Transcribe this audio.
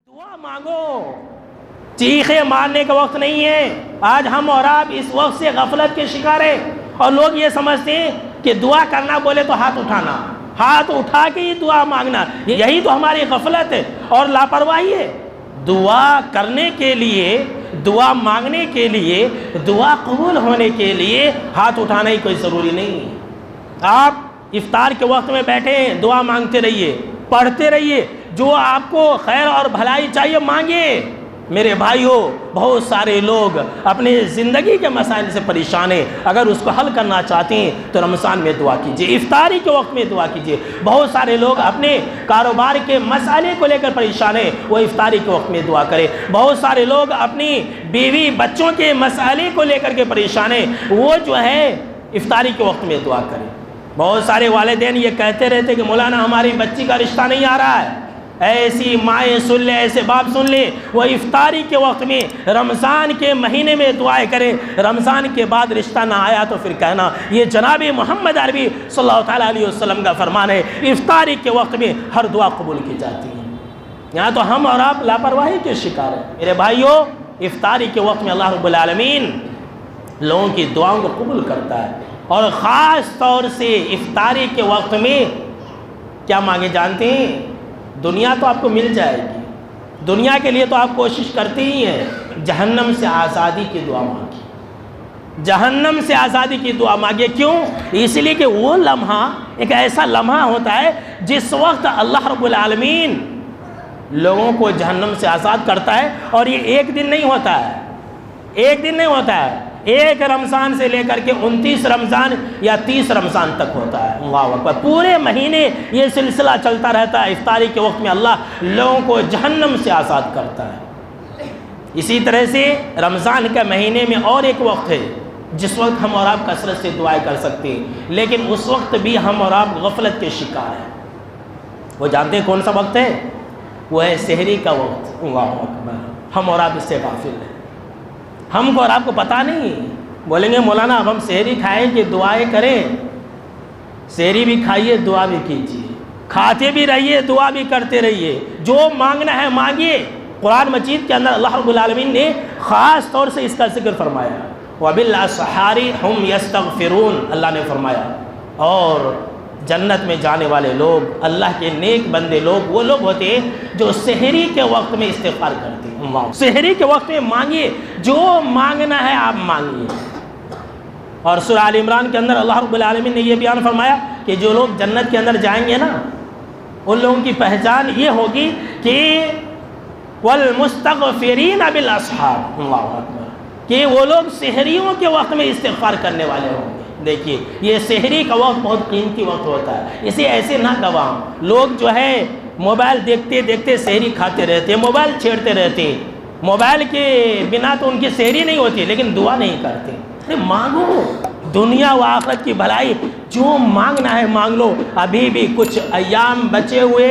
دعا مانگو، چیخے مارنے کا وقت نہیں ہے۔ آج ہم اور آپ اس وقت سے غفلت کے شکار ہیں، اور لوگ یہ سمجھتے ہیں کہ دعا کرنا بولے تو ہاتھ اٹھانا، ہاتھ اٹھا کے ہی دعا مانگنا، یہی تو ہماری غفلت ہے اور لاپرواہی ہے۔ دعا کرنے کے لیے، دعا مانگنے کے لیے، دعا قبول ہونے کے لیے ہاتھ اٹھانا ہی کوئی ضروری نہیں ہے۔ آپ افطار کے وقت میں بیٹھے ہیں، دعا مانگتے رہیے، پڑھتے رہیے، جو آپ کو خیر اور بھلائی چاہیے مانگے۔ میرے بھائیو، بہت سارے لوگ اپنے زندگی کے مسائل سے پریشان ہیں، اگر اس کو حل کرنا چاہتے ہیں تو رمضان میں دعا کیجئے، افطاری کے وقت میں دعا کیجئے۔ بہت سارے لوگ اپنے کاروبار کے مسئلے کو لے کر پریشان ہیں، وہ افطاری کے وقت میں دعا کریں۔ بہت سارے لوگ اپنی بیوی بچوں کے مسئلے کو لے کر کے پریشان ہیں، وہ جو ہے افطاری کے وقت میں دعا کریں۔ بہت سارے والدین یہ کہتے رہتے کہ مولانا ہماری بچی کا رشتہ نہیں آ رہا ہے، ایسی مائیں سن لیں، ایسے باپ سن لیں، وہ افطاری کے وقت میں رمضان کے مہینے میں دعائیں کریں، رمضان کے بعد رشتہ نہ آیا تو پھر کہنا یہ جناب محمد عربی صلی اللہ تعالیٰ علیہ وسلم کا فرمان ہے، افطاری کے وقت میں ہر دعا قبول کی جاتی ہے۔ یہاں تو ہم اور آپ لاپرواہی کے شکار ہیں۔ میرے بھائیوں، افطاری کے وقت میں اللہ رب العالمین لوگوں کی دعاؤں کو قبول کرتا ہے، اور خاص طور سے افطاری کے وقت میں کیا مانگے جانتے ہیں؟ دنیا تو آپ کو مل جائے گی، دنیا کے لیے تو آپ کوشش کرتے ہی ہیں، جہنم سے آزادی کی دعا مانگی، جہنم سے آزادی کی دعا مانگے۔ کیوں؟ اس لیے کہ وہ لمحہ ایک ایسا لمحہ ہوتا ہے جس وقت اللہ رب العالمین لوگوں کو جہنم سے آزاد کرتا ہے، اور یہ ایک دن نہیں ہوتا ہے، ایک دن نہیں ہوتا ہے، ایک رمضان سے لے کر کے 29 رمضان یا 30 رمضان تک ہوتا ہے۔ اللہ اکبر، پورے مہینے یہ سلسلہ چلتا رہتا ہے۔ افطاری کے وقت میں اللہ لوگوں کو جہنم سے آزاد کرتا ہے۔ اسی طرح سے رمضان کے مہینے میں اور ایک وقت ہے جس وقت ہم اور آپ کثرت سے دعائیں کر سکتے ہیں، لیکن اس وقت بھی ہم اور آپ غفلت کے شکار ہیں۔ وہ جانتے ہیں کون سا وقت ہے؟ وہ ہے سحری کا وقت۔ اللہ اکبر، ہم اور آپ اس سے غافل ہیں، ہم کو اور آپ کو پتہ نہیں۔ بولیں گے مولانا اب ہم سحری کھائیں کہ دعائیں کریں؟ سحری بھی کھائیے، دعا بھی کیجیے، کھاتے بھی رہیے، دعا بھی کرتے رہیے، جو مانگنا ہے مانگیے۔ قرآن مجید کے اندر اللہ رب العالمین نے خاص طور سے اس کا ذکر فرمایا، وَبِالْأَسْحَارِ هُمْ يَسْتَغْفِرُونَ، اللہ نے فرمایا، اور جنت میں جانے والے لوگ، اللہ کے نیک بندے لوگ، وہ لوگ ہوتے ہیں جو سحری کے وقت میں استغفار کرتے ہیں۔ سحری کے وقت میں مانگیے، جو مانگنا ہے آپ مانگیے۔ اور سورہ آل عمران کے اندر اللہ رب العالمین نے یہ بیان فرمایا کہ جو لوگ جنت کے اندر جائیں گے نا، ان لوگوں کی پہچان یہ ہوگی کہ وَالْمُسْتَغْفِرِينَ بِالْأَسْحَارِ، اللہ اکبر، کہ وہ لوگ سحریوں کے وقت میں استغفار کرنے والے ہوں گے۔ دیکھیے، یہ سحری کا وقت بہت قیمتی وقت ہوتا ہے، اسے ایسے نہ گواؤں۔ لوگ جو ہے موبائل دیکھتے دیکھتے سحری کھاتے رہتے ہیں، موبائل چھیڑتے رہتے ہیں، موبائل کے بنا تو ان کی سحری نہیں ہوتی، لیکن دعا نہیں کرتے۔ ارے مانگو، دنیا و آخرت کی بھلائی، جو مانگنا ہے مانگ لو، ابھی بھی کچھ ایام بچے ہوئے۔